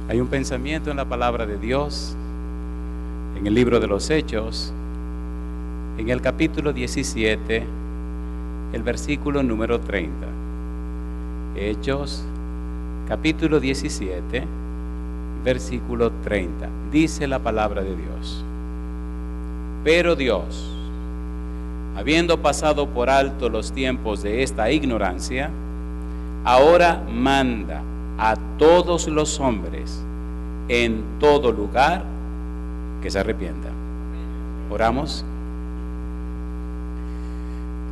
Hay un pensamiento en la palabra de Dios, en el libro de los Hechos, en el capítulo 17, el versículo número 30. Hechos, capítulo 17, versículo 30. Dice la palabra de Dios: pero Dios, habiendo pasado por alto los tiempos de esta ignorancia, ahora manda a todos los hombres en todo lugar que se arrepientan. Oramos.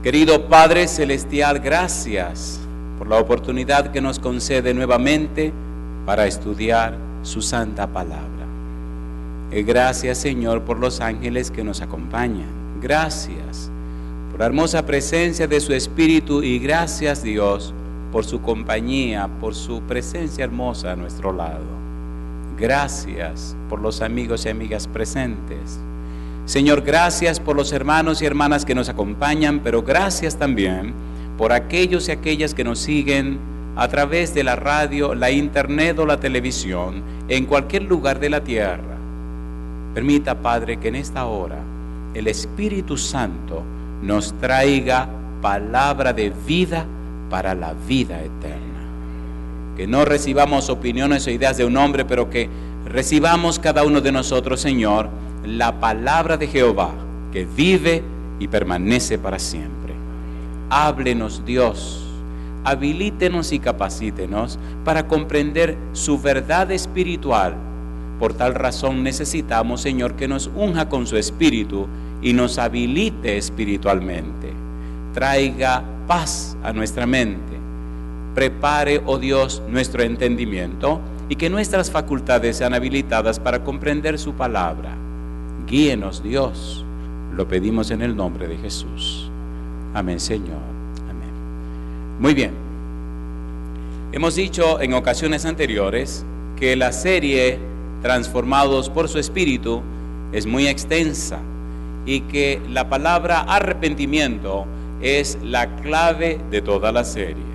Querido Padre Celestial, gracias por la oportunidad que nos concede nuevamente para estudiar su santa palabra. Gracias, Señor, por los ángeles que nos acompañan. Gracias por la hermosa presencia de su Espíritu y gracias, Dios, por su compañía, por su presencia hermosa a nuestro lado. Gracias por los amigos y amigas presentes. Señor, gracias por los hermanos y hermanas que nos acompañan, pero gracias también por aquellos y aquellas que nos siguen a través de la radio, la internet o la televisión, en cualquier lugar de la tierra. Permita, Padre, que en esta hora el Espíritu Santo nos traiga palabra de vida para la vida eterna. Que no recibamos opiniones o ideas de un hombre, pero que recibamos cada uno de nosotros, Señor, la palabra de Jehová, que vive y permanece para siempre. Háblenos, Dios, habilítenos y capacítenos para comprender su verdad espiritual. Por tal razón necesitamos, Señor, que nos unja con su Espíritu y nos habilite espiritualmente. Traiga paz a nuestra mente. Prepare, oh Dios, nuestro entendimiento y que nuestras facultades sean habilitadas para comprender su palabra. Guíenos, Dios. Lo pedimos en el nombre de Jesús. Amén, Señor. Amén. Muy bien. Hemos dicho en ocasiones anteriores que la serie Transformados por su Espíritu es muy extensa y que la palabra arrepentimiento es la clave de toda la serie.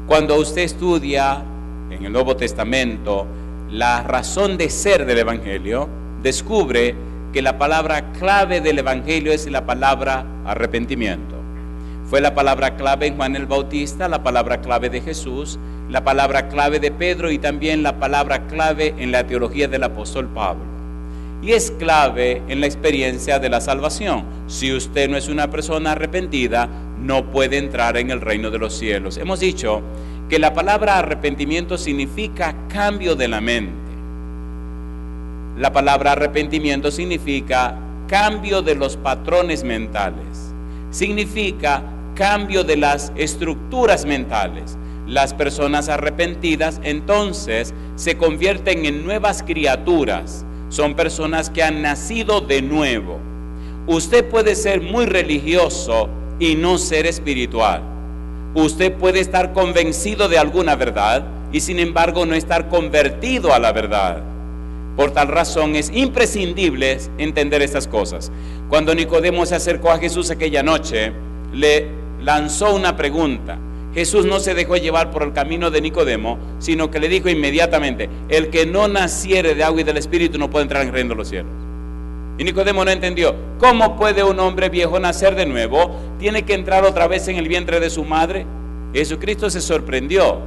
Cuando usted estudia en el Nuevo Testamento la razón de ser del Evangelio, descubre que la palabra clave del Evangelio es la palabra arrepentimiento. Fue la palabra clave en Juan el Bautista, la palabra clave de Jesús, la palabra clave de Pedro y también la palabra clave en la teología del apóstol Pablo. Y es clave en la experiencia de la salvación. Si usted no es una persona arrepentida, no puede entrar en el reino de los cielos. Hemos dicho que la palabra arrepentimiento significa cambio de la mente. La palabra arrepentimiento significa cambio de los patrones mentales. Significa cambio de las estructuras mentales. Las personas arrepentidas entonces se convierten en nuevas criaturas. Son personas que han nacido de nuevo. Usted puede ser muy religioso y no ser espiritual. Usted puede estar convencido de alguna verdad y sin embargo no estar convertido a la verdad. Por tal razón es imprescindible entender estas cosas. Cuando Nicodemo se acercó a Jesús aquella noche, le lanzó una pregunta. Jesús no se dejó llevar por el camino de Nicodemo, sino que le dijo inmediatamente: el que no naciere de agua y del Espíritu no puede entrar en el reino de los cielos. Y Nicodemo no entendió. ¿Cómo puede un hombre viejo nacer de nuevo? ¿Tiene que entrar otra vez en el vientre de su madre? Jesucristo se sorprendió.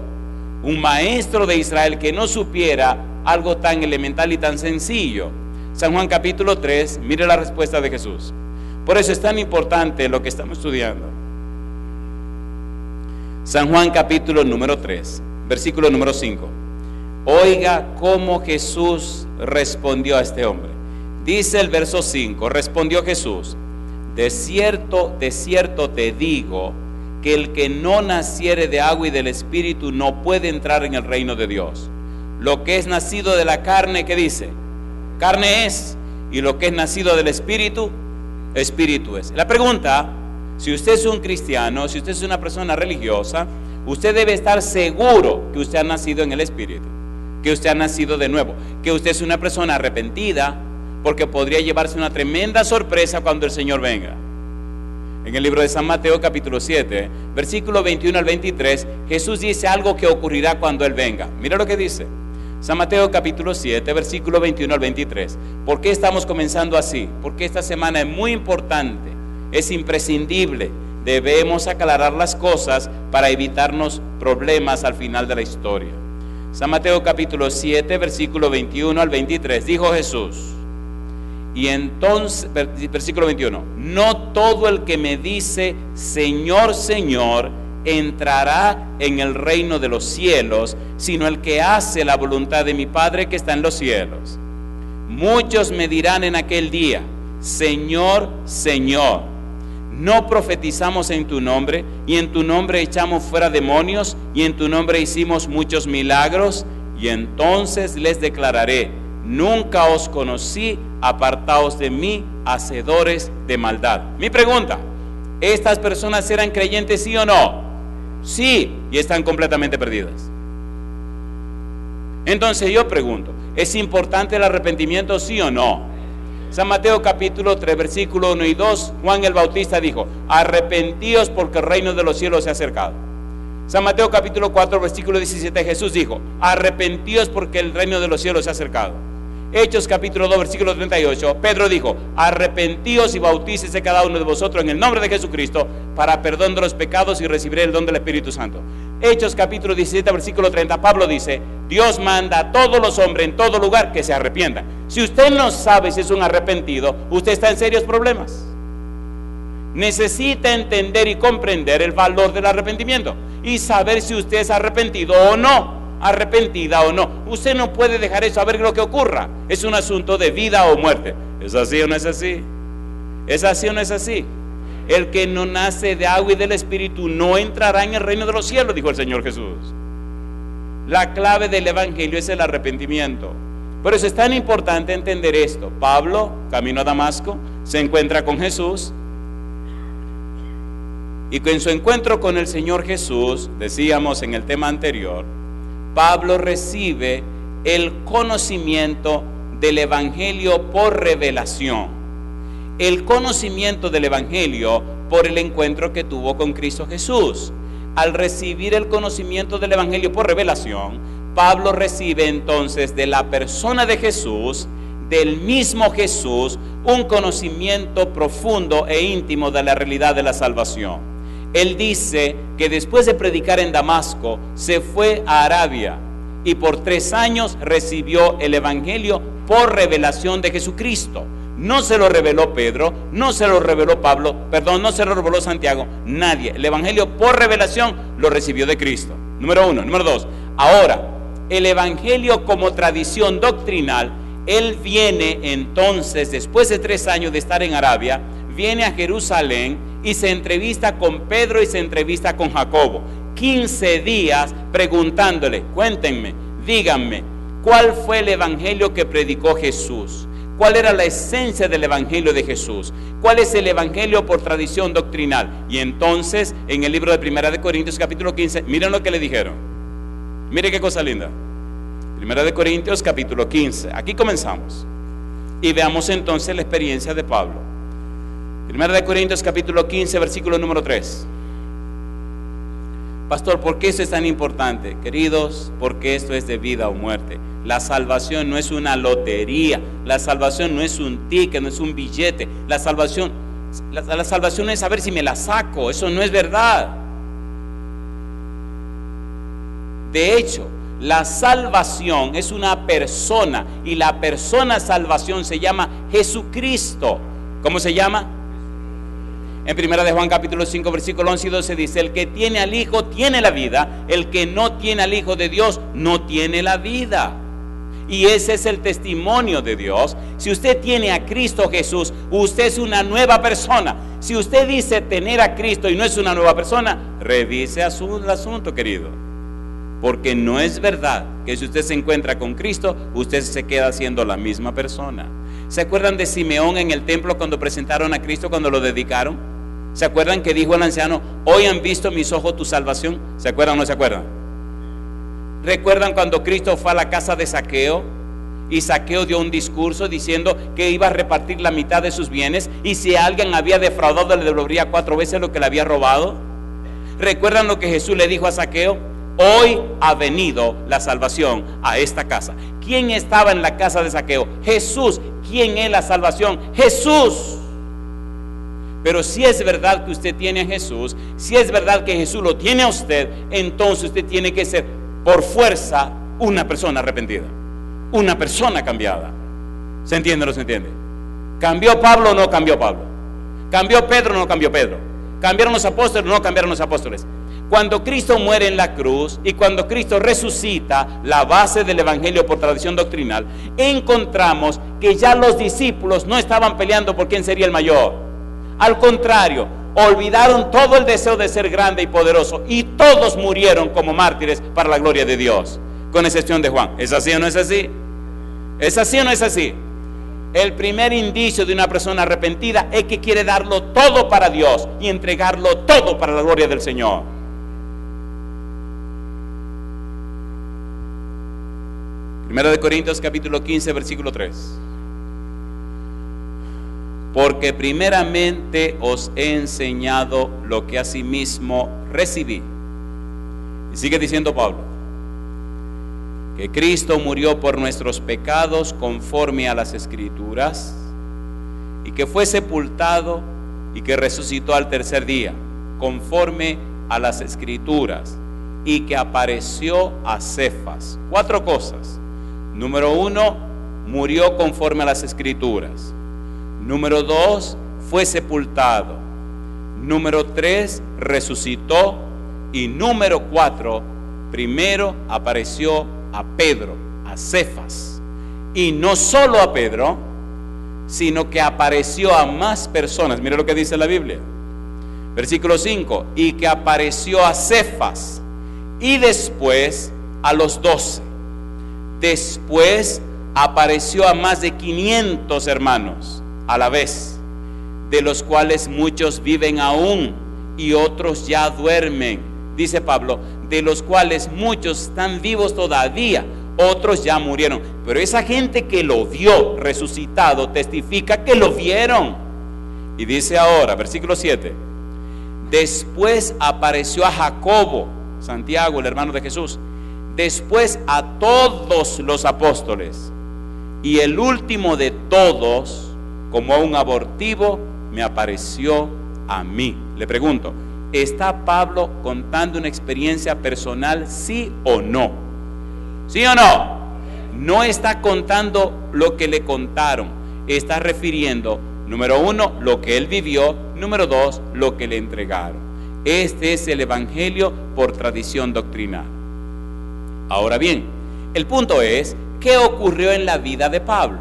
Un maestro de Israel que no supiera algo tan elemental y tan sencillo. San Juan capítulo 3, mire la respuesta de Jesús. Por eso es tan importante lo que estamos estudiando. San Juan capítulo número 3, versículo número 5. Oiga cómo Jesús respondió a este hombre. Dice el verso 5, respondió Jesús: de cierto te digo, que el que no naciere de agua y del Espíritu no puede entrar en el reino de Dios. Lo que es nacido de la carne, ¿qué dice? Carne es. Y lo que es nacido del Espíritu, Espíritu es. La pregunta: si usted es un cristiano, si usted es una persona religiosa, usted debe estar seguro que usted ha nacido en el Espíritu, que usted ha nacido de nuevo, que usted es una persona arrepentida, porque podría llevarse una tremenda sorpresa cuando el Señor venga. En el libro de San Mateo capítulo 7, versículo 21 al 23, Jesús dice algo que ocurrirá cuando Él venga. Mira lo que dice. San Mateo capítulo 7, versículo 21 al 23. ¿Por qué estamos comenzando así? Porque esta semana es muy importante, es imprescindible. Debemos aclarar las cosas para evitarnos problemas al final de la historia. San Mateo capítulo 7, versículo 21 al 23. Dijo Jesús, y entonces, versículo 21, no todo el que me dice, Señor, Señor, entrará en el reino de los cielos, sino el que hace la voluntad de mi Padre que está en los cielos. Muchos me dirán en aquel día, Señor, Señor, ¿no profetizamos en tu nombre, y en tu nombre echamos fuera demonios, y en tu nombre hicimos muchos milagros? Y entonces les declararé, nunca os conocí, apartaos de mí, hacedores de maldad. Mi pregunta, ¿estas personas eran creyentes, sí o no? Sí, y están completamente perdidas. Entonces yo pregunto, ¿es importante el arrepentimiento, sí o no? San Mateo capítulo 3, versículo 1 y 2, Juan el Bautista dijo, arrepentíos porque el reino de los cielos se ha acercado. San Mateo capítulo 4, versículo 17, Jesús dijo, arrepentíos porque el reino de los cielos se ha acercado. Hechos capítulo 2, versículo 38, Pedro dijo, arrepentíos y bautícese cada uno de vosotros en el nombre de Jesucristo para perdón de los pecados y recibiré el don del Espíritu Santo. Hechos capítulo 17, versículo 30, Pablo dice, Dios manda a todos los hombres en todo lugar que se arrepientan. Si usted no sabe si es un arrepentido, usted está en serios problemas. Necesita entender y comprender el valor del arrepentimiento y saber si usted es arrepentido o no. Arrepentida o no. Usted no puede dejar eso a ver lo que ocurra. Es un asunto de vida o muerte. ¿Es así o no es así? ¿Es así o no es así? El que no nace de agua y del Espíritu no entrará en el reino de los cielos, dijo el Señor Jesús. La clave del evangelio es el arrepentimiento. Por eso es tan importante entender esto. Pablo, camino a Damasco, se encuentra con Jesús. Y en su encuentro con el Señor Jesús, decíamos en el tema anterior, Pablo recibe el conocimiento del evangelio por revelación. El conocimiento del evangelio por el encuentro que tuvo con Cristo Jesús. Al recibir el conocimiento del evangelio por revelación, Pablo recibe entonces de la persona de Jesús, del mismo Jesús, un conocimiento profundo e íntimo de la realidad de la salvación. Él dice que después de predicar en Damasco, se fue a Arabia y por 3 años recibió el evangelio por revelación de Jesucristo. No se lo reveló Pedro, no se lo reveló Pablo, no se lo reveló Santiago, nadie. El evangelio por revelación lo recibió de Cristo. Número 1. Número 2. Ahora, el evangelio como tradición doctrinal, él viene entonces, después de 3 años de estar en Arabia, viene a Jerusalén y se entrevista con Pedro y se entrevista con Jacobo. 15 días preguntándole, cuéntenme, díganme, ¿cuál fue el evangelio que predicó Jesús? ¿Cuál era la esencia del evangelio de Jesús? ¿Cuál es el evangelio por tradición doctrinal? Y entonces, en el libro de Primera de Corintios, capítulo 15, miren lo que le dijeron. Mire qué cosa linda. Primera de Corintios, capítulo 15. Aquí comenzamos. Y veamos entonces la experiencia de Pablo. Primera de Corintios capítulo 15, versículo número 3. Pastor, ¿por qué esto es tan importante? Queridos, porque esto es de vida o muerte. La salvación no es una lotería. La salvación no es un ticket, no es un billete. La salvación es saber si me la saco. Eso no es verdad. De hecho, la salvación es una persona y la persona salvación se llama Jesucristo. ¿Cómo se llama? En primera de Juan capítulo 5 versículo 11 y 12 dice, el que tiene al Hijo tiene la vida, el que no tiene al Hijo de Dios no tiene la vida. Y ese es el testimonio de Dios. Si usted tiene a Cristo Jesús, usted es una nueva persona. Si usted dice tener a Cristo y no es una nueva persona, revise el asunto, querido. Porque no es verdad que si usted se encuentra con Cristo, usted se queda siendo la misma persona. ¿Se acuerdan de Simeón en el templo cuando presentaron a Cristo, cuando lo dedicaron? ¿Se acuerdan que dijo el anciano, hoy han visto mis ojos tu salvación? ¿Se acuerdan o no se acuerdan? ¿Recuerdan cuando Cristo fue a la casa de Zaqueo? Y Zaqueo dio un discurso diciendo que iba a repartir la mitad de sus bienes, y si alguien había defraudado le devolvería 4 veces lo que le había robado. ¿Recuerdan lo que Jesús le dijo a Zaqueo? hoy ha venido la salvación a esta casa. ¿Quién estaba en la casa de Zaqueo? Jesús. ¿Quién es la salvación? Jesús. Pero si es verdad que usted tiene a Jesús, si es verdad que Jesús lo tiene a usted, entonces usted tiene que ser por fuerza una persona arrepentida, una persona cambiada. ¿Se entiende o no se entiende? ¿Cambió Pablo o no cambió Pablo? ¿Cambió Pedro o no cambió Pedro? ¿Cambiaron los apóstoles o no cambiaron los apóstoles? Cuando Cristo muere en la cruz y cuando Cristo resucita, la base del evangelio por tradición doctrinal, encontramos que ya los discípulos no estaban peleando por quién sería el mayor. Al contrario, olvidaron todo el deseo de ser grande y poderoso y todos murieron como mártires para la gloria de Dios, con excepción de Juan. ¿Es así o no es así? ¿Es así o no es así? El primer indicio de una persona arrepentida es que quiere darlo todo para Dios y entregarlo todo para la gloria del Señor. Primera de Corintios capítulo 15 versículo 3. Porque primeramente os he enseñado lo que asimismo recibí. Y sigue diciendo Pablo, que Cristo murió por nuestros pecados conforme a las Escrituras, y que fue sepultado y que resucitó al tercer día, conforme a las Escrituras, y que apareció a Cefas. 4 cosas. Número 1, murió conforme a las Escrituras. Número 2, fue sepultado. Número 3, resucitó. Y número 4, primero apareció a Pedro, a Cefas. Y no solo a Pedro, sino que apareció a más personas. Mira lo que dice la Biblia. Versículo 5, y que apareció a Cefas. Y después a los 12. Después apareció a más de 500 hermanos a la vez, de los cuales muchos viven aún y otros ya duermen. Dice Pablo, de los cuales muchos están vivos todavía, otros ya murieron. Pero esa gente que lo vio resucitado testifica que lo vieron. Y dice ahora, versículo 7, después apareció a Jacobo, Santiago, el hermano de Jesús, después a todos los apóstoles, y el último de todos, como un abortivo, me apareció a mí. Le pregunto, ¿está Pablo contando una experiencia personal, sí o no? ¿Sí o no? No está contando lo que le contaron, está refiriendo, número 1, lo que él vivió, número 2, lo que le entregaron. Este es el evangelio por tradición doctrinal. Ahora bien, el punto es, ¿qué ocurrió en la vida de Pablo?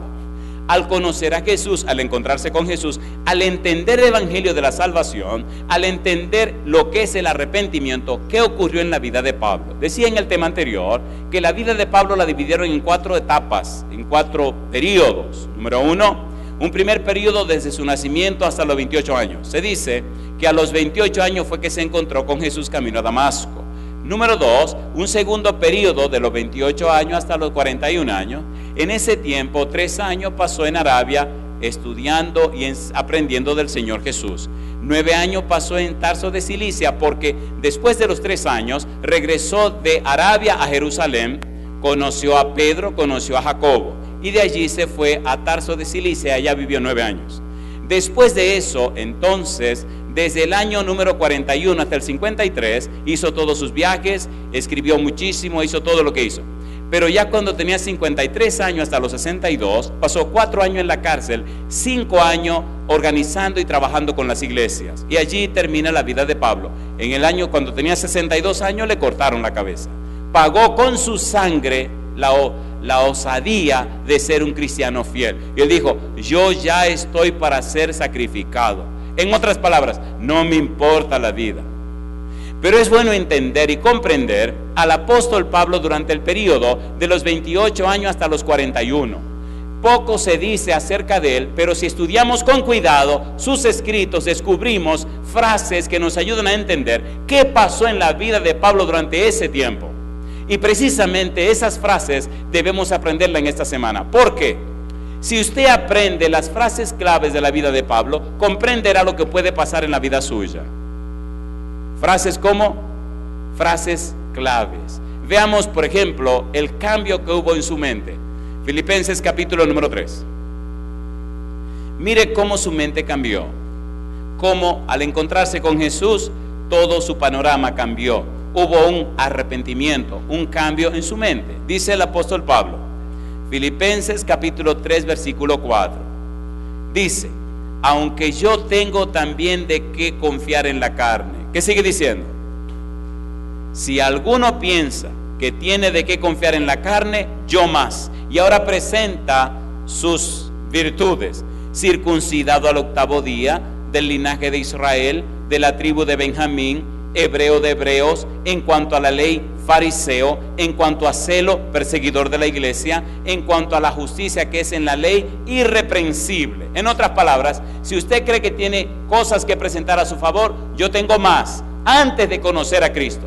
Al conocer a Jesús, al encontrarse con Jesús, al entender el evangelio de la salvación, al entender lo que es el arrepentimiento, ¿qué ocurrió en la vida de Pablo? Decía en el tema anterior que la vida de Pablo la dividieron en 4 etapas, en 4 periodos. Número 1, un primer periodo desde su nacimiento hasta los 28 años. Se dice que a los 28 años fue que se encontró con Jesús camino a Damasco. Número 2, un segundo periodo de los 28 años hasta los 41 años. En ese tiempo, 3 años pasó en Arabia estudiando y aprendiendo del Señor Jesús. 9 años pasó en Tarso de Cilicia, porque después de los 3 años regresó de Arabia a Jerusalén, conoció a Pedro, conoció a Jacobo, y de allí se fue a Tarso de Cilicia. Allá vivió 9 años. Después de eso, entonces, desde el año número 41 hasta el 53, hizo todos sus viajes, escribió muchísimo, hizo todo lo que hizo. Pero ya cuando tenía 53 años hasta los 62, pasó 4 años en la cárcel, 5 años organizando y trabajando con las iglesias. Y allí termina la vida de Pablo. En el año, cuando tenía 62 años, le cortaron la cabeza. Pagó con su sangre la osadía de ser un cristiano fiel. Y él dijo, yo ya estoy para ser sacrificado. En otras palabras, no me importa la vida. Pero es bueno entender y comprender al apóstol Pablo durante el periodo de los 28 años hasta los 41. Poco se dice acerca de él, pero si estudiamos con cuidado sus escritos, descubrimos frases que nos ayudan a entender qué pasó en la vida de Pablo durante ese tiempo. Y precisamente esas frases debemos aprenderlas en esta semana. ¿Por qué? Si usted aprende las frases claves de la vida de Pablo, comprenderá lo que puede pasar en la vida suya. Frases como, frases claves. Veamos, por ejemplo, el cambio que hubo en su mente. Filipenses capítulo número 3. Mire cómo su mente cambió. Cómo al encontrarse con Jesús, todo su panorama cambió. Hubo un arrepentimiento, un cambio en su mente. Dice el apóstol Pablo, Filipenses capítulo 3, versículo 4. Dice, aunque yo tengo también de qué confiar en la carne. ¿Qué sigue diciendo? Si alguno piensa que tiene de qué confiar en la carne, yo más. Y ahora presenta sus virtudes. Circuncidado al 8º día, del linaje de Israel, de la tribu de Benjamín, hebreo de hebreos, en cuanto a la ley, fariseo, en cuanto a celo, perseguidor de la iglesia, en cuanto a la justicia que es en la ley, irreprensible. En otras palabras, si usted cree que tiene cosas que presentar a su favor, yo tengo más. Antes de conocer a Cristo,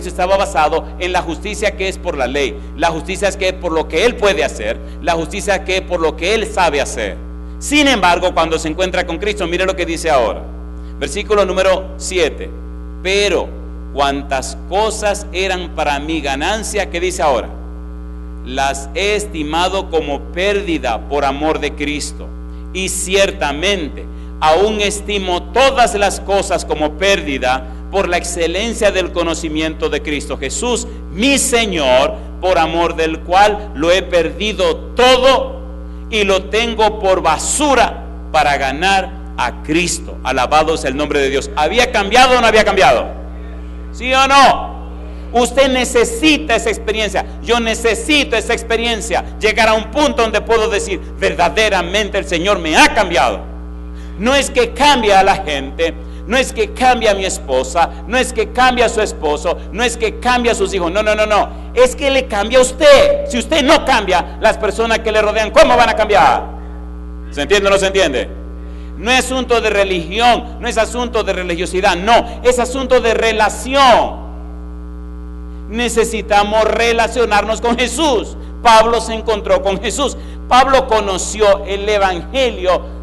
estaba basado en la justicia que es por la ley, la justicia que es por lo que Él puede hacer, la justicia que es por lo que Él sabe hacer. Sin embargo, cuando se encuentra con Cristo, mire lo que dice ahora. Versículo número 7. Pero cuantas cosas eran para mi ganancia, ¿qué dice ahora? Las he estimado como pérdida por amor de Cristo. Y ciertamente, aún estimo todas las cosas como pérdida por la excelencia del conocimiento de Cristo Jesús, mi Señor, por amor del cual lo he perdido todo y lo tengo por basura para ganar a Cristo. Alabado sea el nombre de Dios. ¿Había cambiado o no había cambiado? ¿Sí o no? Usted necesita esa experiencia. Yo necesito esa experiencia. Llegar a un punto donde puedo decir, verdaderamente el Señor me ha cambiado. No es que cambie a la gente, no es que cambie a mi esposa, no es que cambie a su esposo, no es que cambie a sus hijos, no, es que le cambia a usted. Si usted no cambia, las personas que le rodean, ¿cómo van a cambiar? ¿Se entiende o no se entiende? No es asunto de religión, no es asunto de religiosidad, no, es asunto de relación. Necesitamos relacionarnos con Jesús. Pablo se encontró con Jesús. Pablo conoció el evangelio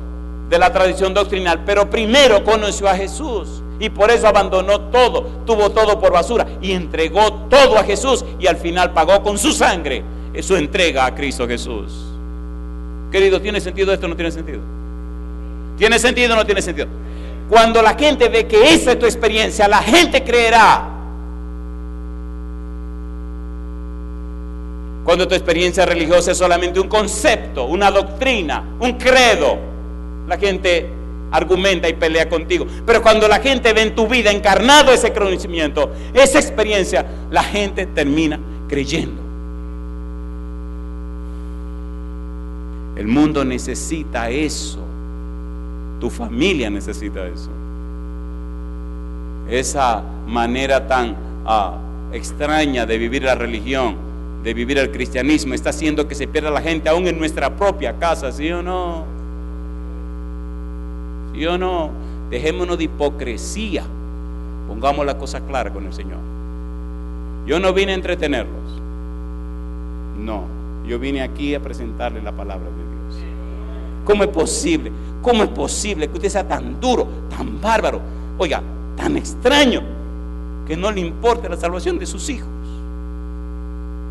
de la tradición doctrinal, pero primero conoció a Jesús y por eso abandonó todo, tuvo todo por basura y entregó todo a Jesús y al final pagó con su sangre su entrega a Cristo Jesús. Querido, ¿tiene sentido esto o no tiene sentido? ¿Tiene sentido o no tiene sentido? Cuando la gente ve que esa es tu experiencia, la gente creerá. Cuando tu experiencia religiosa es solamente un concepto, una doctrina, un credo, la gente argumenta y pelea contigo. Pero cuando la gente ve en tu vida encarnado ese conocimiento, esa experiencia, la gente termina creyendo. El mundo necesita eso. Tu familia necesita eso. Esa manera tan extraña de vivir la religión, de vivir el cristianismo, está haciendo que se pierda la gente aún en nuestra propia casa, ¿sí o no? ¿Sí o no? Dejémonos de hipocresía. Pongamos la cosa clara con el Señor. Yo no vine a entretenerlos. No, yo vine aquí a presentarle la palabra de Dios. ¿Cómo es posible? ¿Cómo es posible que usted sea tan duro, tan bárbaro, oiga, tan extraño, que no le importe la salvación de sus hijos?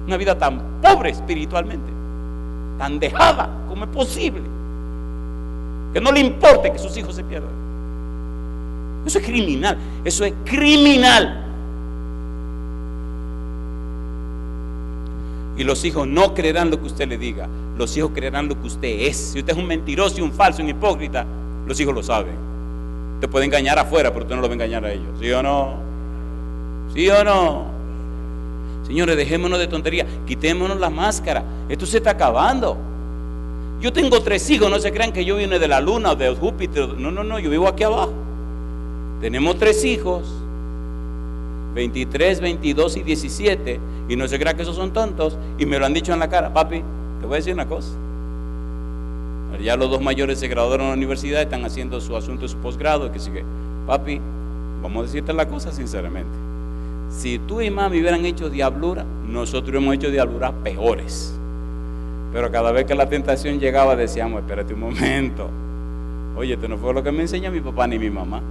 Una vida tan pobre espiritualmente, tan dejada. ¿Cómo es posible que no le importe que sus hijos se pierdan? Eso es criminal. Eso es criminal. Y los hijos no creerán lo que usted le diga. Los hijos creerán lo que usted es. Si usted es un mentiroso y un falso, un hipócrita, los hijos lo saben. Te puede engañar afuera, pero usted no lo va a engañar a ellos. ¿Sí o no? ¿Sí o no? Señores, dejémonos de tontería. Quitémonos la máscara. Esto se está acabando. Yo tengo 3 hijos. No se crean que yo vine de la luna o de Júpiter. No, yo vivo aquí abajo. Tenemos 3 hijos, 23, 22 y 17. Y no se crean que esos son tontos. Y me lo han dicho en la cara. Papi, te voy a decir una cosa. Ya los 2 mayores se graduaron en la universidad, están haciendo su asunto de su posgrado. Que sigue. Papi, vamos a decirte la cosa sinceramente. Si tú y mami hubieran hecho diablura, nosotros hemos hecho diabluras peores. Pero cada vez que la tentación llegaba decíamos, espérate un momento. Oye, esto no fue lo que me enseñó mi papá ni mi mamá.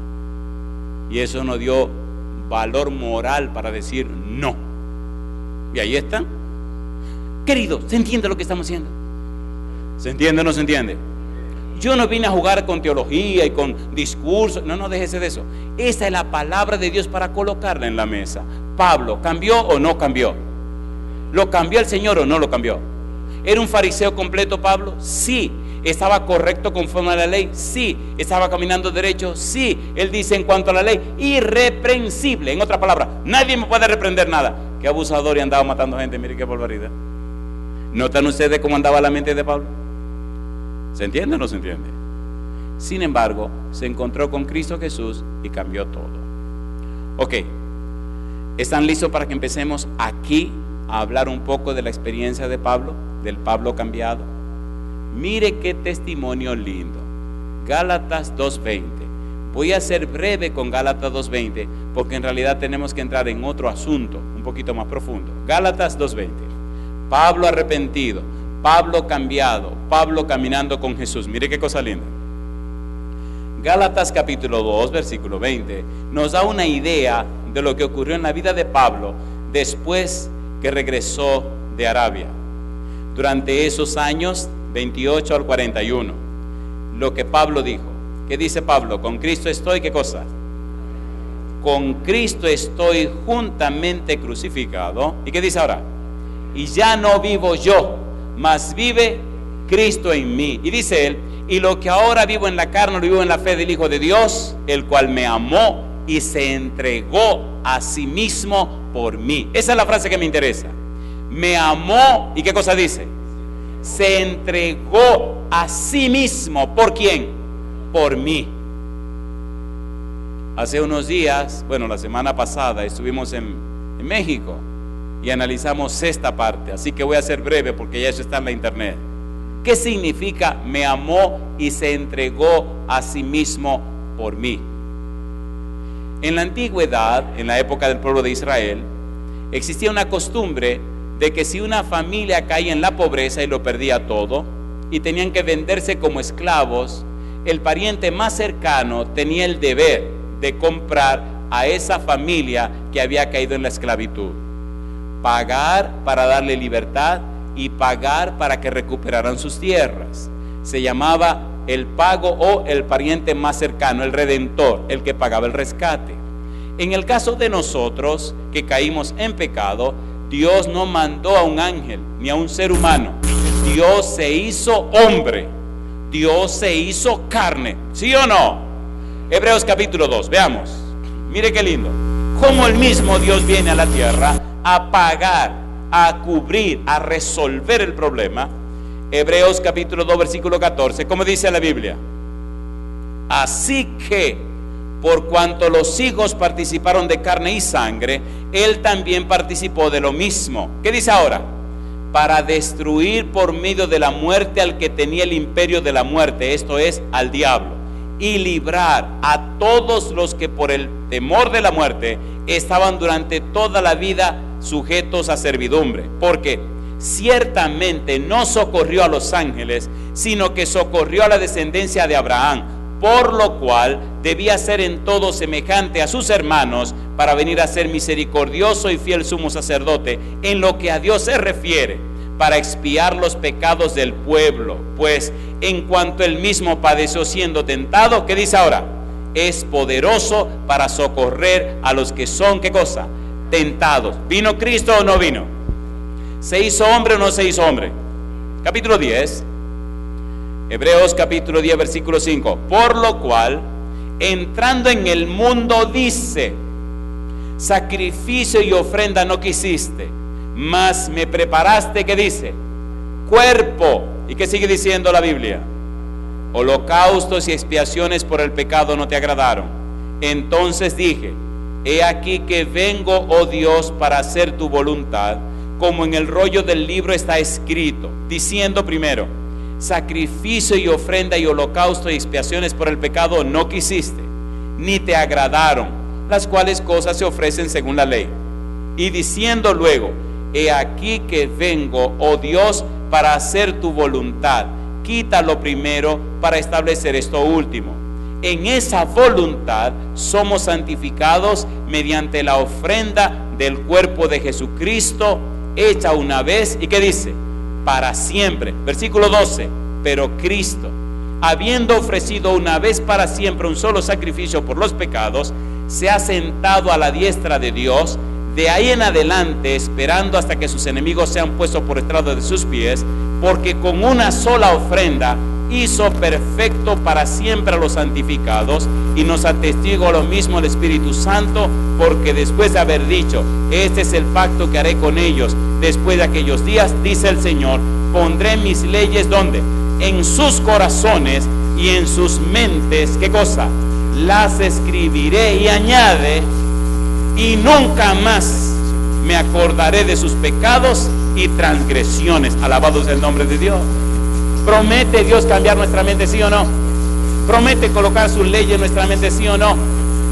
Y eso nos dio valor moral para decir no. Y ahí está. Querido, ¿se entiende lo que estamos haciendo? ¿Se entiende o no se entiende? Yo no vine a jugar con teología y con discursos. No, déjese de eso. Esa es la palabra de Dios para colocarla en la mesa. Pablo, ¿cambió o no cambió? ¿Lo cambió el Señor o no lo cambió? ¿Era un fariseo completo Pablo? Sí. ¿Estaba correcto conforme a la ley? Sí. ¿Estaba caminando derecho? Sí. Él dice en cuanto a la ley, irreprensible. En otra palabra, nadie me puede reprender nada. Qué abusador y andaba matando gente. Mire qué barbaridad. ¿Notan ustedes cómo andaba la mente de Pablo? ¿Se entiende o no se entiende? Sin embargo, se encontró con Cristo Jesús y cambió todo. Ok, ¿están listos para que empecemos aquí a hablar un poco de la experiencia de Pablo, del Pablo cambiado? Mire qué testimonio lindo. Gálatas 2:20. Voy a ser breve con Gálatas 2:20 porque en realidad tenemos que entrar en otro asunto un poquito más profundo. Gálatas 2:20. Pablo arrepentido, Pablo cambiado, Pablo caminando con Jesús. Mire qué cosa linda. Gálatas capítulo 2, versículo 20, nos da una idea de lo que ocurrió en la vida de Pablo después que regresó de Arabia. Durante esos años, 28 al 41, lo que Pablo dijo. ¿Qué dice Pablo? Con Cristo estoy, ¿qué cosa? Con Cristo estoy juntamente crucificado. ¿Y qué dice ahora? Y ya no vivo yo, mas vive Cristo en mí. Y dice él, y lo que ahora vivo en la carne, lo vivo en la fe del Hijo de Dios, el cual me amó y se entregó a sí mismo por mí. Esa es la frase que me interesa. Me amó, ¿y qué cosa dice? Se entregó a sí mismo. ¿Por quién? Por mí. Hace unos días, la semana pasada estuvimos en México y analizamos esta parte, así que voy a ser breve porque ya eso está en la internet. ¿Qué significa me amó y se entregó a sí mismo por mí? En la antigüedad, en la época del pueblo de Israel, existía una costumbre de que si una familia caía en la pobreza y lo perdía todo y tenían que venderse como esclavos, el pariente más cercano tenía el deber de comprar a esa familia que había caído en la esclavitud. Pagar para darle libertad y pagar para que recuperaran sus tierras. Se llamaba el pago o el pariente más cercano, el redentor, el que pagaba el rescate. En el caso de nosotros que caímos en pecado, Dios no mandó a un ángel ni a un ser humano. Dios se hizo hombre. Dios se hizo carne. ¿Sí o no? Hebreos capítulo 2, veamos. Mire qué lindo. Cómo el mismo Dios viene a la tierra a pagar, a cubrir, a resolver el problema. Hebreos capítulo 2, versículo 14. ¿Cómo dice la Biblia? Así que, por cuanto los hijos participaron de carne y sangre, Él también participó de lo mismo. ¿Qué dice ahora? Para destruir por medio de la muerte al que tenía el imperio de la muerte, esto es, al diablo, y librar a todos los que por el temor de la muerte estaban durante toda la vida sujetos a servidumbre. Porque ciertamente no socorrió a los ángeles, sino que socorrió a la descendencia de Abraham, por lo cual debía ser en todo semejante a sus hermanos, para venir a ser misericordioso y fiel sumo sacerdote en lo que a Dios se refiere, para expiar los pecados del pueblo. Pues en cuanto él mismo padeció siendo tentado, ¿qué dice ahora? Es poderoso para socorrer a los que son, ¿qué cosa? Tentados. ¿Vino Cristo o no vino? ¿Se hizo hombre o no se hizo hombre? Capítulo 10, Hebreos capítulo 10, versículo 5. Por lo cual, entrando en el mundo, dice: sacrificio y ofrenda no quisiste, mas me preparaste, ¿qué dice? Cuerpo. ¿Y qué sigue diciendo la Biblia? Holocaustos y expiaciones por el pecado no te agradaron. Entonces dije: he aquí que vengo, oh Dios, para hacer tu voluntad, como en el rollo del libro está escrito, diciendo primero: sacrificio y ofrenda y holocausto y expiaciones por el pecado no quisiste, ni te agradaron, las cuales cosas se ofrecen según la ley. Y diciendo luego: he aquí que vengo, oh Dios, para hacer tu voluntad. Quita lo primero para establecer esto último. En esa voluntad somos santificados mediante la ofrenda del cuerpo de Jesucristo, hecha una vez, ¿y qué dice? Para siempre. Versículo 12, pero Cristo, habiendo ofrecido una vez para siempre un solo sacrificio por los pecados, se ha sentado a la diestra de Dios, de ahí en adelante esperando hasta que sus enemigos sean puestos por estrado de sus pies, porque con una sola ofrenda hizo perfecto para siempre a los santificados, y nos atestigua lo mismo el Espíritu Santo, porque después de haber dicho, este es el pacto que haré con ellos después de aquellos días, dice el Señor, pondré mis leyes, ¿dónde? En sus corazones y en sus mentes, ¿qué cosa? Las escribiré, y añade, y nunca más me acordaré de sus pecados y transgresiones. Alabado sea el nombre de Dios. ¿Promete Dios cambiar nuestra mente, sí o no? ¿Promete colocar sus leyes en nuestra mente, sí o no?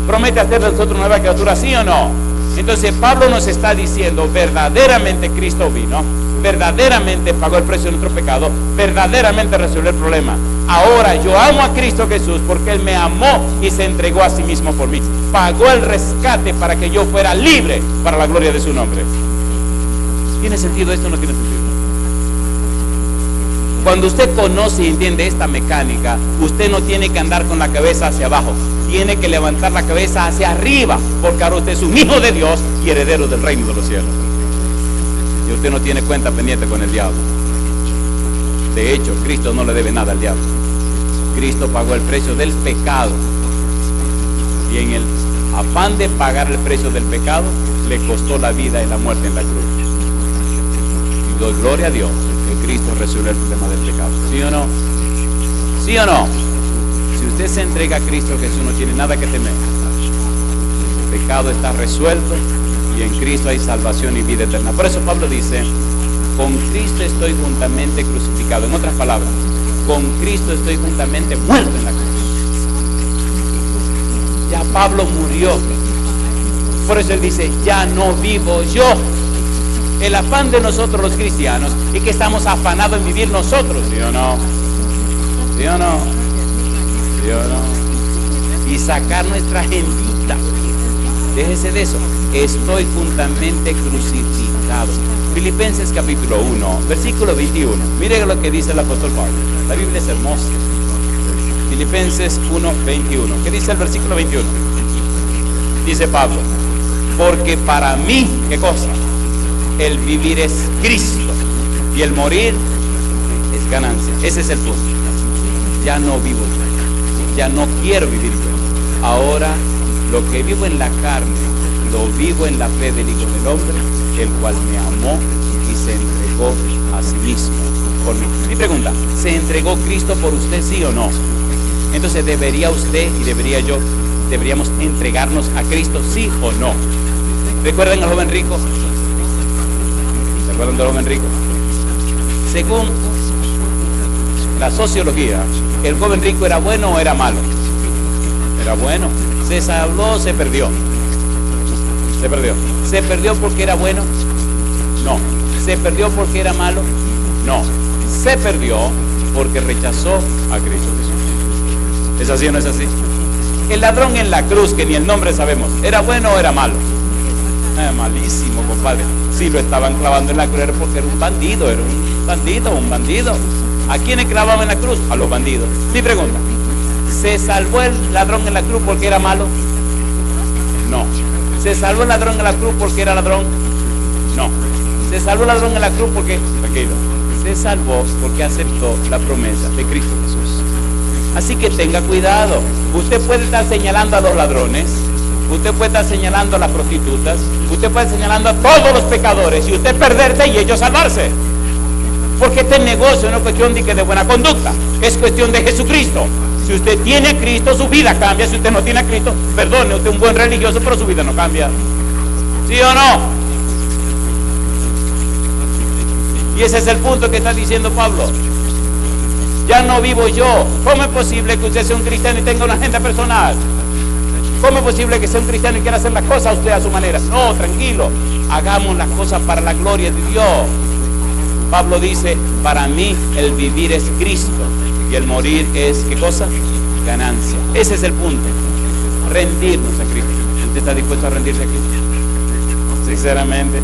¿Promete hacer de nosotros nueva criatura, sí o no? Entonces Pablo nos está diciendo, verdaderamente Cristo vino, verdaderamente pagó el precio de nuestro pecado, verdaderamente resolvió el problema. Ahora yo amo a Cristo Jesús porque Él me amó y se entregó a sí mismo por mí. Pagó el rescate para que yo fuera libre para la gloria de su nombre. ¿Tiene sentido esto o no tiene sentido? Cuando usted conoce y entiende esta mecánica, usted no tiene que andar con la cabeza hacia abajo, tiene que levantar la cabeza hacia arriba, porque ahora usted es un hijo de Dios y heredero del reino de los cielos. Y usted no tiene cuenta pendiente con el diablo. De hecho, Cristo no le debe nada al diablo. Cristo pagó el precio del pecado, y en el afán de pagar el precio del pecado, le costó la vida y la muerte en la cruz. Y doy gloria a Dios que Cristo resuelve el problema del pecado. ¿Sí o no? ¿Sí o no? Si usted se entrega a Cristo Jesús, no tiene nada que temer. El pecado está resuelto y en Cristo hay salvación y vida eterna. Por eso Pablo dice, con Cristo estoy juntamente crucificado. En otras palabras, con Cristo estoy juntamente muerto en la cruz. Ya Pablo murió. Por eso él dice, ya no vivo yo. El afán de nosotros los cristianos es que estamos afanados en vivir nosotros, ¿sí o no? ¿Sí o no? ¿Sí o no? Y sacar nuestra agendita. Déjese de eso. Estoy juntamente crucificado. Filipenses capítulo 1, versículo 21. Mire lo que dice el apóstol Pablo. La Biblia es hermosa. Filipenses 1, 21. ¿Qué dice el versículo 21? Dice Pablo, porque para mí, ¿qué cosa? El vivir es Cristo y el morir es ganancia. Ese es el punto. Ya no vivo yo, ya no quiero vivir yo. Ahora lo que vivo en la carne, lo vivo en la fe del Hijo del Hombre, el cual me amó y se entregó a sí mismo por mí. Mi pregunta, ¿se entregó Cristo por usted, sí o no? Entonces debería usted y debería yo, deberíamos entregarnos a Cristo, sí o no. ¿Recuerdan al joven rico? ¿Se acuerdan del joven rico? Según la sociología, ¿el joven rico era bueno o era malo? Era bueno. ¿Se salvó o se perdió? Se perdió. ¿Se perdió porque era bueno? No. ¿Se perdió porque era malo? No. Se perdió porque rechazó a Cristo Jesús. ¿Es así o no es así? El ladrón en la cruz, que ni el nombre sabemos, ¿era bueno o era malo? Malísimo, compadre. Si lo estaban clavando en la cruz era porque era un bandido, un bandido. ¿A quiénes clavaban en la cruz? A los bandidos. Mi pregunta, ¿se salvó el ladrón en la cruz porque era malo? No. ¿Se salvó el ladrón en la cruz porque era ladrón? No. ¿Se salvó el ladrón en la cruz porque? Tranquilo. Se salvó porque aceptó la promesa de Cristo Jesús. Así que tenga cuidado. Usted puede estar señalando a los ladrones, usted puede estar señalando a las prostitutas, usted puede estar señalando a todos los pecadores y usted perderse y ellos salvarse. Porque este negocio no es cuestión de buena conducta, es cuestión de Jesucristo. Si usted tiene a Cristo, su vida cambia. Si usted no tiene a Cristo, perdone, usted es un buen religioso, pero su vida no cambia. ¿Sí o no? Y ese es el punto que está diciendo Pablo. Ya no vivo yo. ¿Cómo es posible que usted sea un cristiano y tenga una agenda personal? ¿Cómo es posible que sea un cristiano y quiera hacer las cosas usted a su manera? No, tranquilo. Hagamos las cosas para la gloria de Dios. Pablo dice, para mí el vivir es Cristo y el morir es, ¿qué cosa? ganancia. Ese es el punto. Rendirnos a Cristo. ¿Usted está dispuesto a rendirse a Cristo? Sinceramente.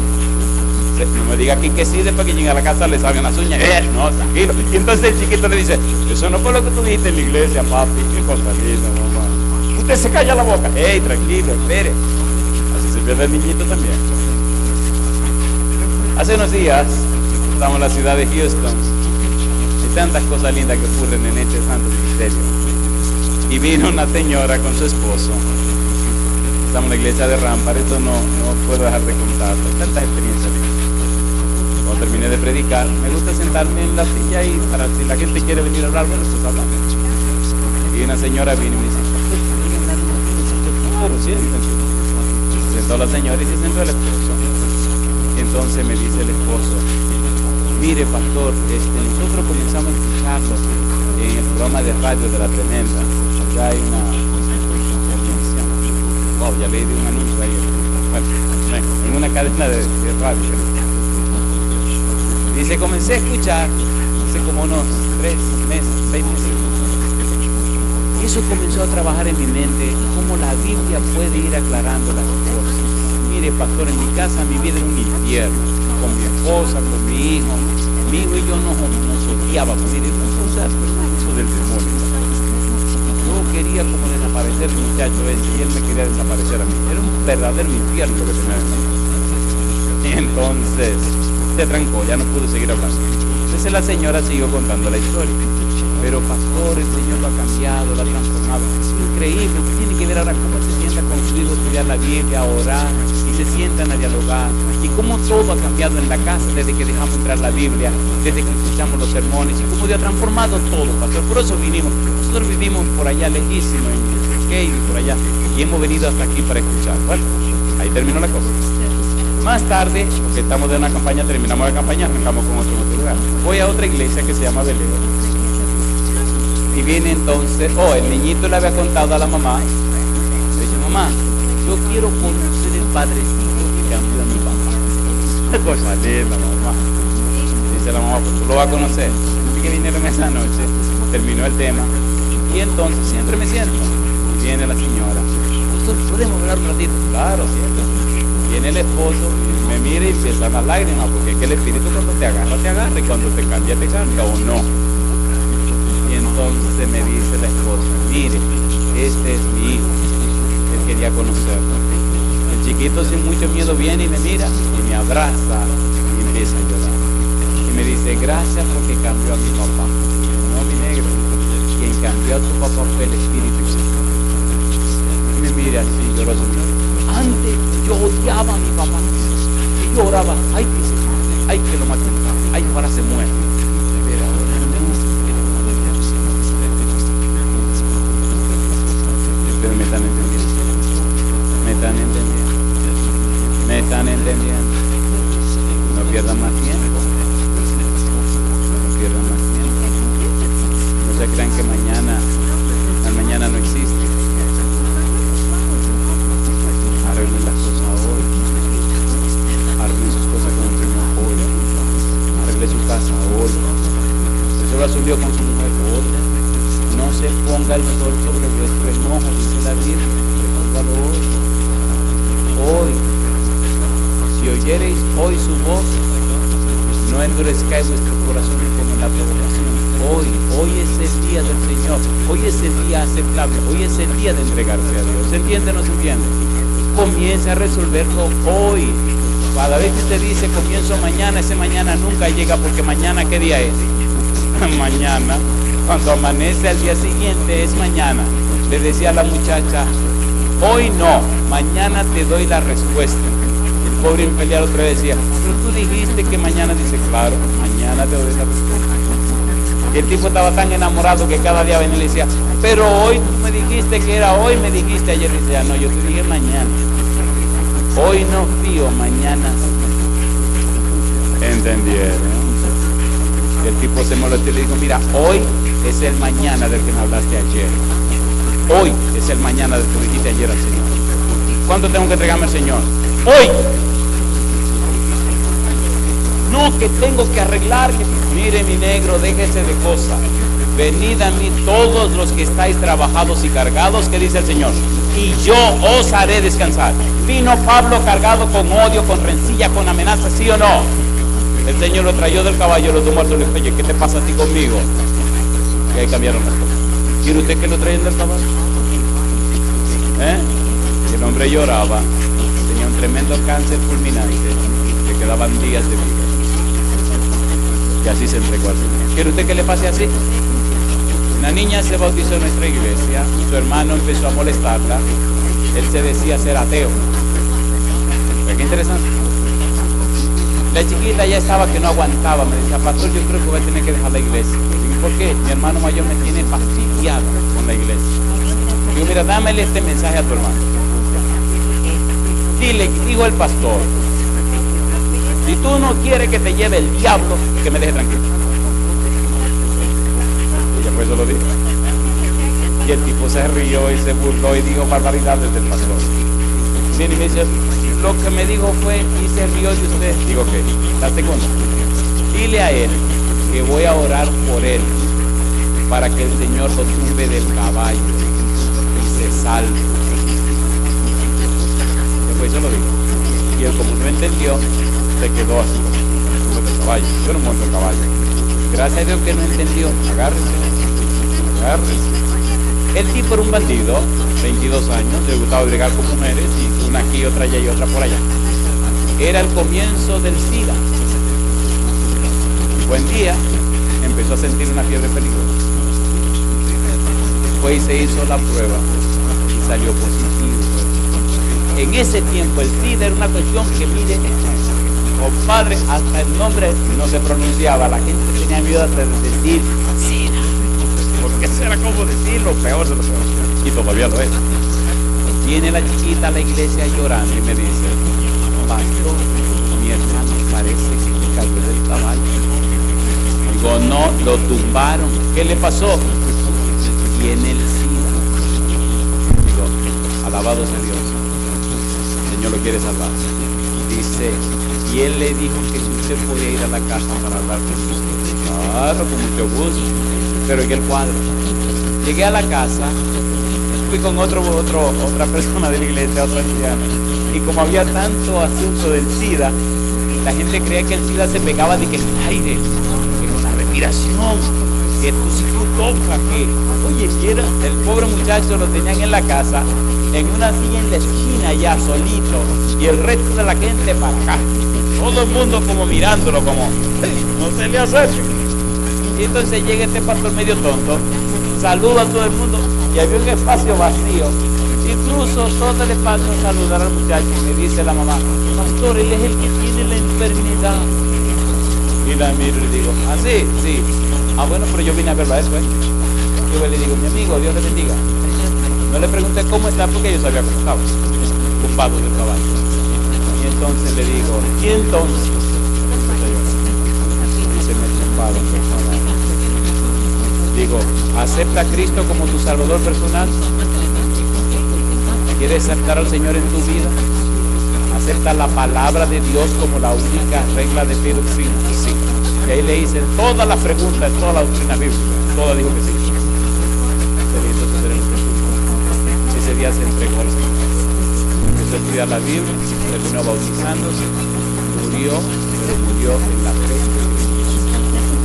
No me diga aquí que sí, después que llegue a la casa le salgan las uñas. No, tranquilo. Y entonces el chiquito le dice, eso no fue lo que tú dijiste en la iglesia, papi. Qué cosa linda, mamá. Usted se calla la boca. Tranquilo, espere. Así se pierde el niñito también. Hace unos días estamos en la ciudad de Houston. Hay tantas cosas lindas que ocurren en este santo ministerio. Y vino una señora con su esposo. Estamos en la iglesia de Rampart. Esto no puedo dejar de contar. Tantas experiencias. Cuando terminé de predicar, me gusta sentarme en la silla y para si la gente quiere venir a hablar, bueno, pues hablamos. Y una señora vino y me dice, claro, siéntense. Se sentó la señora y se sentó el esposo. Y entonces me dice el esposo, mire pastor, nosotros comenzamos a escucharlo en el programa de radio de La Tremenda. Ya hay una convención. Wow, ya leí de un anuncio ahí. Bueno, en una cadena de radio. Dice, comencé a escuchar hace como unos 6 meses. Y eso comenzó a trabajar en mi mente, cómo la Biblia puede ir aclarando las cosas. Mire, pastor, en mi casa mi vida era un infierno, con mi esposa, con mi hijo. Mi hijo y yo nos odiábamos. Mire, cosas, eso del demonio. Yo quería como desaparecer el muchacho ese y él me quería desaparecer a mí. Era un verdadero infierno lo que tenía en mí. Y entonces se trancó, ya no pude seguir hablando. Entonces la señora siguió contando la historia. Pero pastor, el Señor lo ha cambiado, lo ha transformado. Es increíble, usted tiene que ver ahora cómo se sienta con su hijo a estudiar la Biblia, a orar, y se sientan a dialogar. Y cómo todo ha cambiado en la casa desde que dejamos entrar la Biblia, desde que escuchamos los sermones, y cómo Dios ha transformado todo, pastor. Por eso vinimos. Nosotros vivimos por allá lejísimo, en Katy, por allá, y hemos venido hasta aquí para escuchar. Bueno, ahí terminó la cosa. Más tarde, porque estamos de una campaña, terminamos la campaña, arrancamos con otro lugar. Voy a otra iglesia que se llama Belén. Y viene entonces, el niñito le había contado a la mamá. Le dice, mamá, yo quiero conocer el padrecito que cambió a mi papá. Qué cosa linda, mamá. Dice la mamá, pues tú lo vas a conocer. Así que vinieron esa noche, terminó el tema. Y entonces siempre me siento. Y viene la señora. ¿Podemos hablar un ratito? Claro, siempre. Viene el esposo, me mira y empiezan las lágrimas, porque es que el espíritu cuando te agarra, y cuando te cambia o no. Y entonces me dice la esposa, mire, este es mi hijo, él quería conocerlo. El chiquito sin mucho miedo viene y me mira, y me abraza, y empieza a llorar. Y me dice, gracias porque cambió a mi papá. No, mi negro, quien cambió a tu papá fue el Espíritu Santo. Y me mira así, lloroso. Antes yo odiaba a mi papá y yo oraba, ay que lo maten, ay ojalá se muera. Pero ahora no. Ustedes me están entendiendo. Me están entendiendo. No pierdan más tiempo. No se crean que mañana no existe. Arreglen las cosas hoy. Arreglen sus cosas con el Señor hoy. Arregle su casa hoy. Resuelva su lío con su mujer hoy. No se ponga el sol sobre vuestro enojo, dice la Biblia. Resuélvalo hoy. Hoy. Si oyereis hoy su voz, no endurezcáis vuestros corazones como en la provocación. Hoy es el día del Señor. Hoy es el día aceptable. Hoy es el día de entregarse a Dios. ¿Se entiende o no se entiende? Comience a resolverlo hoy. Cada vez que usted dice comienzo mañana, ese mañana nunca llega, porque mañana, ¿qué día es? Mañana, cuando amanece al día siguiente, es mañana. Le decía a la muchacha, hoy no, mañana te doy la respuesta. El pobre infeliz otra vez decía, pero tú dijiste que mañana. Dice, claro, mañana te doy la respuesta. Y el tipo estaba tan enamorado que cada día venía y le decía, pero hoy tú me dijiste que era hoy, me dijiste ayer. Y decía, no, yo te dije mañana. Hoy no fío, mañana. ¿Entendieron? Y el tipo se molestó y le dijo, mira, hoy es el mañana del que me hablaste ayer. Hoy es el mañana del que me dijiste ayer al Señor. ¿Cuánto tengo que entregarme al Señor? Hoy. No, que tengo que arreglar. Mire, mi negro, déjese de cosas. venid a mí todos los que estáis trabajados y cargados, que dice el Señor, y yo os haré descansar. Vino Pablo cargado con odio, con rencilla, con amenazas, ¿sí o no? El Señor lo trayó del caballo, lo tomó, le dijo, oye, ¿qué te pasa a ti conmigo? Y ahí cambiaron las cosas. ¿Quiere usted que lo traigan del caballo? El hombre lloraba, tenía un tremendo cáncer fulminante, le quedaban días de vida. Y así se entregó al Señor. ¿Quiere usted que le pase así? Una niña se bautizó en nuestra iglesia, su hermano empezó a molestarla, él se decía ser ateo. ¿Pero qué interesante? La chiquita ya estaba que no aguantaba, me decía, pastor, yo creo que voy a tener que dejar la iglesia. Digo, ¿por qué? Mi hermano mayor me tiene fastidiado con la iglesia. Digo, mira, dámele este mensaje a tu hermano. Dile, digo el pastor, si tú no quieres que te lleve el diablo, que me deje tranquilo. Ella pues eso lo dijo. Y el tipo se rió y se burló y dijo barbaridades del pastor. Viene y me dice, lo que me dijo fue, y se rió de usted. Digo, ¿qué? La segunda. Dile a él que voy a orar por él para que el Señor lo tumbe del caballo y se salve. Después yo lo digo. Y él, como no entendió, se quedó así como el caballo. Yo no monto el caballo. Gracias a Dios que no entendió. Agárrese. El tipo era un bandido, 22 años, le gustaba bregar con mujeres, y una aquí, otra allá y otra por allá. Era el comienzo del SIDA. Buen día, empezó a sentir una fiebre peligrosa. Fue y se hizo la prueba y salió positivo. En ese tiempo el SIDA era una cuestión que, mire, compadre, hasta el nombre no se pronunciaba. La gente tenía miedo hasta de decir SIDA. Porque eso era como decir lo peor de lo peor. Y todavía lo es. Viene la chiquita a la iglesia llorando y me dice, pastor, mi hermano parece que cayó del caballo. Digo, no, lo tumbaron. ¿Qué le pasó? Tiene el SIDA. Digo, alabado sea Dios. El Señor lo quiere salvar. Dice, y él le dijo que si usted podía ir a la casa para hablar con usted. Claro, con mucho gusto. Pero en el cuadro. Llegué a la casa, fui con otra persona de la iglesia, otra anciana. Y como había tanto asunto del SIDA, la gente creía que el SIDA se pegaba de que en el aire, en una respiración, que si tú tocas, que, oye, quiera, el pobre muchacho lo tenían en la casa, en una silla en la esquina ya solito, y el resto de la gente para acá. Todo el mundo como mirándolo, como, no se le acerque. Y entonces llega este pastor medio tonto, saluda a todo el mundo y había un espacio vacío. Y cruzo todo el espacio a saludar al muchacho y me dice la mamá, pastor, él es el que tiene la enfermedad. Y la miro y le digo, ¿ah, sí? Sí. Ah, bueno, pero yo vine a verlo a eso, ¿eh? Yo le digo, mi amigo, Dios le bendiga. No le pregunté cómo está porque yo sabía cómo estaba, tumbado del caballo. Y entonces le digo, ¿y entonces? Y se me tumbaron del caballo. Digo, ¿acepta a Cristo como tu Salvador personal? ¿Quieres aceptar al Señor en tu vida? ¿Acepta la palabra de Dios como la única regla de fe y doctrina? Sí. Y ahí le hice todas las preguntas, toda la doctrina bíblica. Toda dijo que sí. Entonces, ese día se entregó al Señor. Empezó a estudiar la Biblia, terminó bautizándose, murió, pero murió en la fe.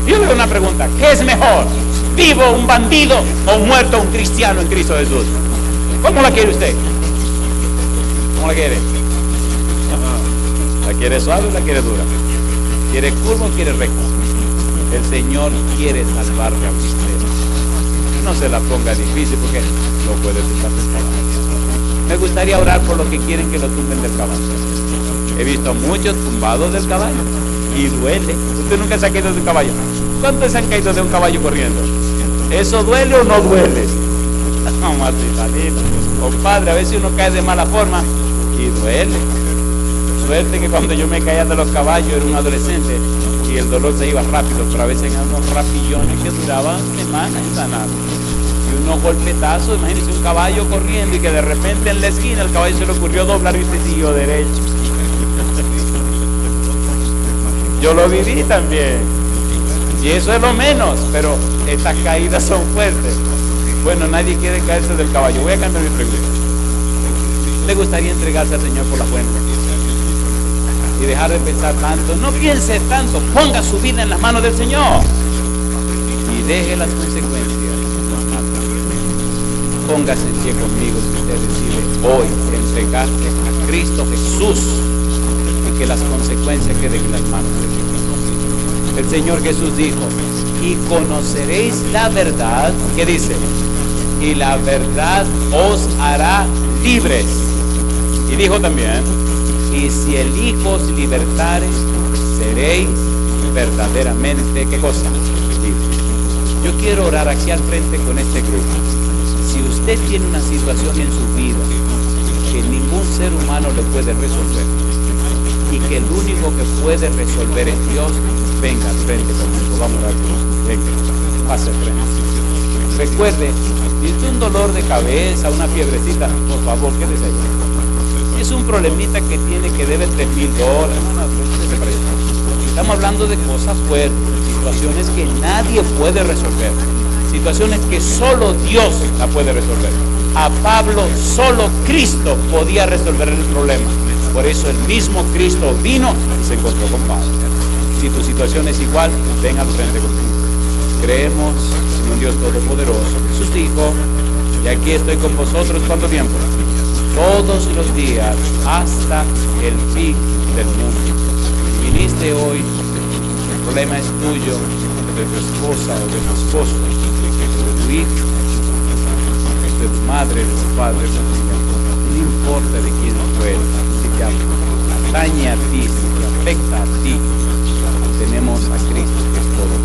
Yo le hago una pregunta, ¿qué es mejor? ¿Vivo un bandido o muerto un cristiano en Cristo Jesús? ¿Cómo la quiere usted? ¿Cómo la quiere? ¿La quiere suave o la quiere dura? ¿Quiere curva o quiere recta? El Señor quiere salvarle a usted. No se la ponga difícil porque no puede tumbar del caballo. Me gustaría orar por los que quieren que lo tumben del caballo. He visto a muchos tumbados del caballo y duele. Usted nunca se ha caído de un caballo. ¿Cuántos se han caído de un caballo corriendo? ¿Eso duele o no duele? No, Martita, compadre, a veces uno cae de mala forma y duele. Suerte que cuando yo me caía de los caballos era un adolescente y el dolor se iba rápido, pero a veces eran unos rapillones que duraban semanas en sanar. Y unos golpetazos, imagínense un caballo corriendo y que de repente en la esquina el caballo se le ocurrió doblar y se siguió derecho. Yo lo viví también. Y eso es lo menos, pero Estas caídas son fuertes. Bueno, nadie quiere caerse del caballo. Voy a cambiar mi pregunta. ¿Le gustaría entregarse al Señor por la fuente? Y dejar de pensar tanto. No piense tanto. Ponga su vida en las manos del Señor. Y deje las consecuencias. Póngase en pie conmigo si usted decide hoy entregarse a Cristo Jesús y que las consecuencias queden en las manos de Dios. El Señor Jesús dijo: y conoceréis la verdad. ¿Qué dice? Y la verdad os hará libres. Y dijo también: y si el Hijo os libertare, seréis verdaderamente, ¿qué cosa? Libres. Yo quiero orar aquí al frente con este grupo. Si usted tiene una situación en su vida que ningún ser humano le puede resolver y que el único que puede resolver es Dios, venga al frente conmigo. Vamos a orar con usted. Venga, pase al frente. Recuerde, si es un dolor de cabeza, una fiebrecita, por favor, quédese ahí. Es un problemita que tiene que debe $3,000. Estamos hablando de cosas fuertes, situaciones que nadie puede resolver. Situaciones que solo Dios la puede resolver. A Pablo solo Cristo podía resolver el problema. Por eso el mismo Cristo vino y se encontró con Pablo. Si tu situación es igual, ven al frente conmigo. Creemos en un Dios todopoderoso. Jesús dijo: y aquí estoy con vosotros, ¿cuánto tiempo? Todos los días hasta el fin del mundo. Si viniste hoy, el problema es tuyo, de tu esposa o de tu esposo, de tu hijo, de tu madre, de tu padre, de tu familia. No importa de quién fue, si te atañe a ti, si te afecta a ti, tenemos a Cristo que es todo.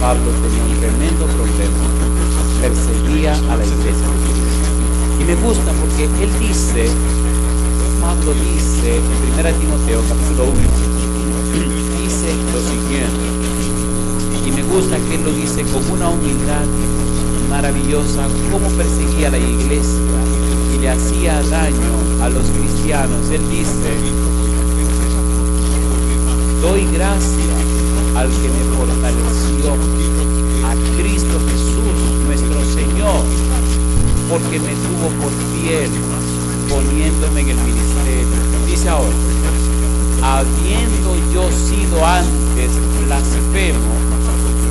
Pablo tenía un tremendo problema, perseguía a la iglesia de Cristo. Y me gusta porque él dice, Pablo dice en 1 Timoteo capítulo 1, dice lo siguiente. Y me gusta que él lo dice con una humildad maravillosa, cómo perseguía a la iglesia y le hacía daño a los cristianos. Él dice: doy gracias al que me fortaleció, a Cristo Jesús, nuestro Señor, porque me tuvo por fiel, poniéndome en el ministerio. Dice ahora: habiendo yo sido antes blasfemo,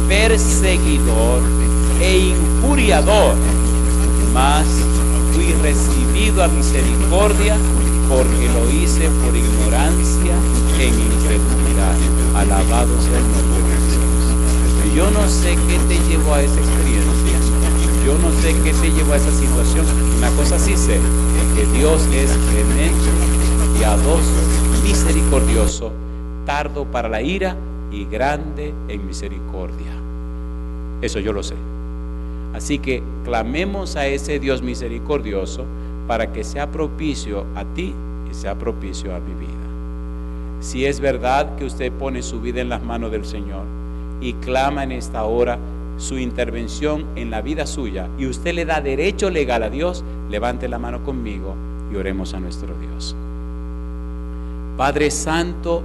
perseguidor e injuriador, mas fui recibido a misericordia, porque lo hice por ignorancia en incredulidad. Alabado sea el nombre de Dios. Yo no sé qué te llevó a esa experiencia, yo no sé qué te llevó a esa situación. Una cosa sí sé, que Dios es clemente, piadoso, misericordioso, tardo para la ira y grande en misericordia. Eso yo lo sé. Así que clamemos a ese Dios misericordioso para que sea propicio a ti y sea propicio a mi vida. Si es verdad que usted pone su vida en las manos del Señor y clama en esta hora su intervención en la vida suya y usted le da derecho legal a Dios, levante la mano conmigo y oremos a nuestro Dios. Padre Santo,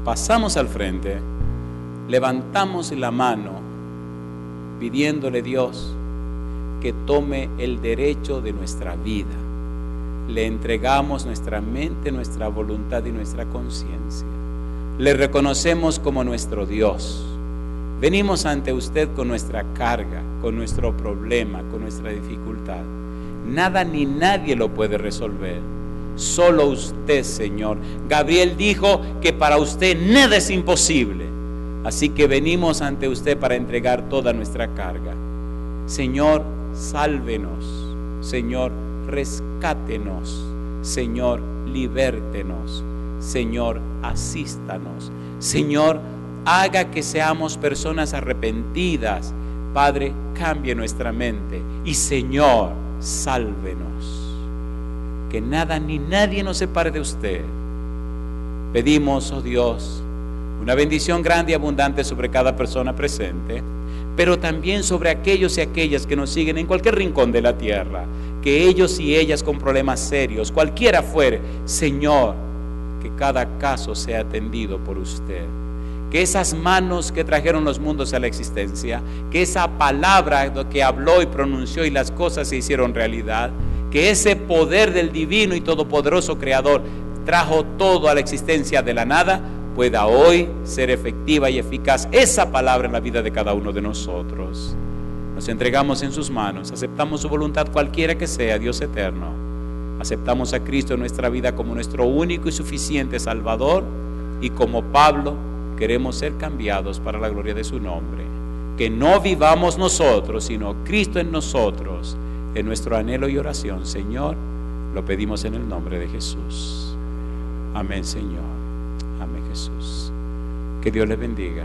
pasamos al frente, levantamos la mano pidiéndole, Dios, que tome el derecho de nuestra vida. Le entregamos nuestra mente, nuestra voluntad y nuestra conciencia. Le reconocemos como nuestro Dios. Venimos ante usted con nuestra carga, con nuestro problema, con nuestra dificultad. Nada ni nadie lo puede resolver. Solo usted, Señor. Gabriel dijo que para usted nada es imposible. Así que venimos ante usted para entregar toda nuestra carga. Señor, sálvenos. Señor, rescátenos. Señor, libértenos. Señor, asístanos. Señor, haga que seamos personas arrepentidas. Padre, cambie nuestra mente. Y Señor, sálvenos. Que nada ni nadie nos separe de usted. Pedimos, oh Dios, una bendición grande y abundante sobre cada persona presente, pero también sobre aquellos y aquellas que nos siguen en cualquier rincón de la tierra, que ellos y ellas con problemas serios, cualquiera fuere, Señor, que cada caso sea atendido por usted. Que esas manos que trajeron los mundos a la existencia, que esa palabra que habló y pronunció y las cosas se hicieron realidad, que ese poder del divino y todopoderoso Creador trajo todo a la existencia de la nada, pueda hoy ser efectiva y eficaz esa palabra en la vida de cada uno de nosotros. Nos entregamos en sus manos, aceptamos su voluntad cualquiera que sea, Dios eterno. Aceptamos a Cristo en nuestra vida como nuestro único y suficiente Salvador, y como Pablo queremos ser cambiados para la gloria de su nombre. Que no vivamos nosotros, sino Cristo en nosotros. En nuestro anhelo y oración, Señor, lo pedimos en el nombre de Jesús. Amén, Señor. Amén, Jesús. Que Dios les bendiga.